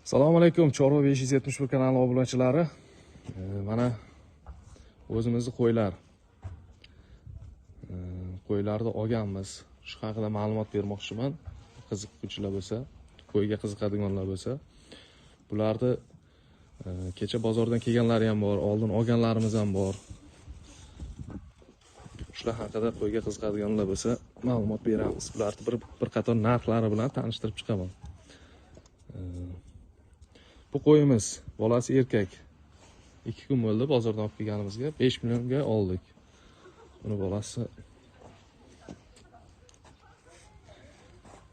Assalomu alaykum, Chorva 571 kanali obunachilari. Mana o'zimizning qo'ylar. Qo'ylarni olganmiz. Shu haqida ma'lumot bermoqchiman. Qiziquvchilar bo'lsa, qo'yga qiziqadiganlar bo'lsa, bularni kecha bozordan kelganlari ham bor, oldin olganlarimiz ham bor. Shular haqida qo'yga qiziqadiganlar bo'lsa, ma'lumot beramiz. Bularni bir qator narxlari bilan tanishtirib chiqaman. Bu qo'yimiz bolasi erkak. 2 kun bo'ldi bozordan olib kelganimizga, 5 millionga oldik. Buni bolasi.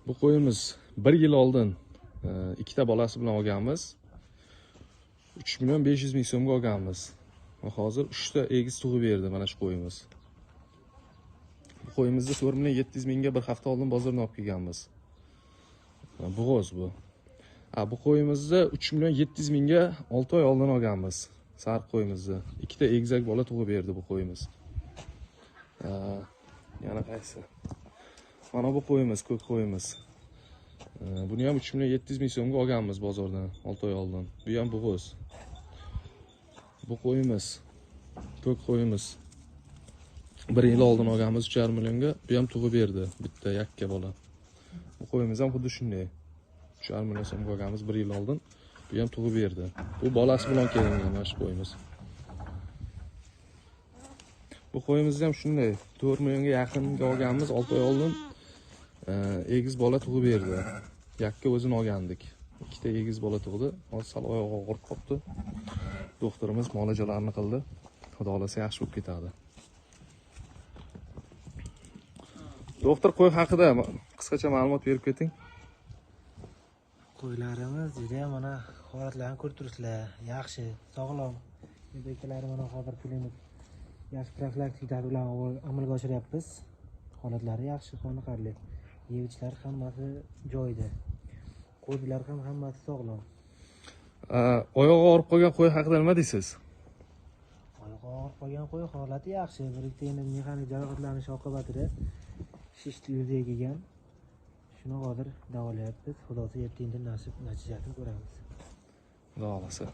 Bu qo'yimiz 1 yil oldin ikkita bolasi bilan olganmiz. 3 million 500 ming so'mga olganmiz. Va hozir 3 ta egiz tug'ib berdi mana shu qo'yimiz. Bu qo'yimizni 4 million 700 mingga bir hafta oldin bozordan olib kelganmiz. Bo'g'oz bu. Bu qo'yimizni 3 million 700 mingga 6 oy oldin olganmiz. Sariq qo'yimizni. Ikkita egizak bola tug'ib berdi bu qo'yimiz. Yana qaysi? Mana bu qo'yimiz, ko'k qo'yimiz. Buni ham 3 million 700 ming so'mga olganmiz bozordan 6 oy oldin. Bu ham bo'g'oz. Bu qo'yimiz, ko'k qo'yimiz. 1 yil oldin olganmiz 3,5 millionga. Bu ham tug'ib berdi, bitta yakka bola. Bu qo'yimiz ham xuddi shunday. 3,5 million so'mga olganmiz 1 yil oldin. Bu ham tug'ib berdi. Bu bolasi bilan kelgan mana shu qo'yimiz. Bu qo'yimiz ham shunday 4 millionga yaqinga olganmiz 6 oy oldin. Egiz bola tug'ib berdi. Yakka o'zini olgandik. Ikkita egiz bola tug'di. Hozir sal oyog'i og'rib qopti. Doktorimiz muolajalarini qildi. Xudo xolasa yaxshi bo'lib ketadi. Doktor qo'y haqida qisqacha ma'lumot berib keting. Qo'ylarimiz juda ham mana holatlarini ko'rib turibsizlar. Yaxshi, sog'lom. Bekalari mana hozir klinik yaxshi profilaktik tadbir bilan amalga oshiryapmiz. Holatlari yaxshi, qoniqarli. Yeyishlar hammasi joyida. Qo'ylar ham hammasi sog'lom. Oyog'i og'rib qolgan qo'y haqida nima deysiz? Oyog'i og'rib qolgan qo'y holati yaxshi. Bir-ikkita endi mexanik jarohatlanish oqibatida shishli yuzaga kelgan. Shuni hozir davolayapmiz. Xudosi yetdi endi natijasini ko'ramiz. Xudo xolasa.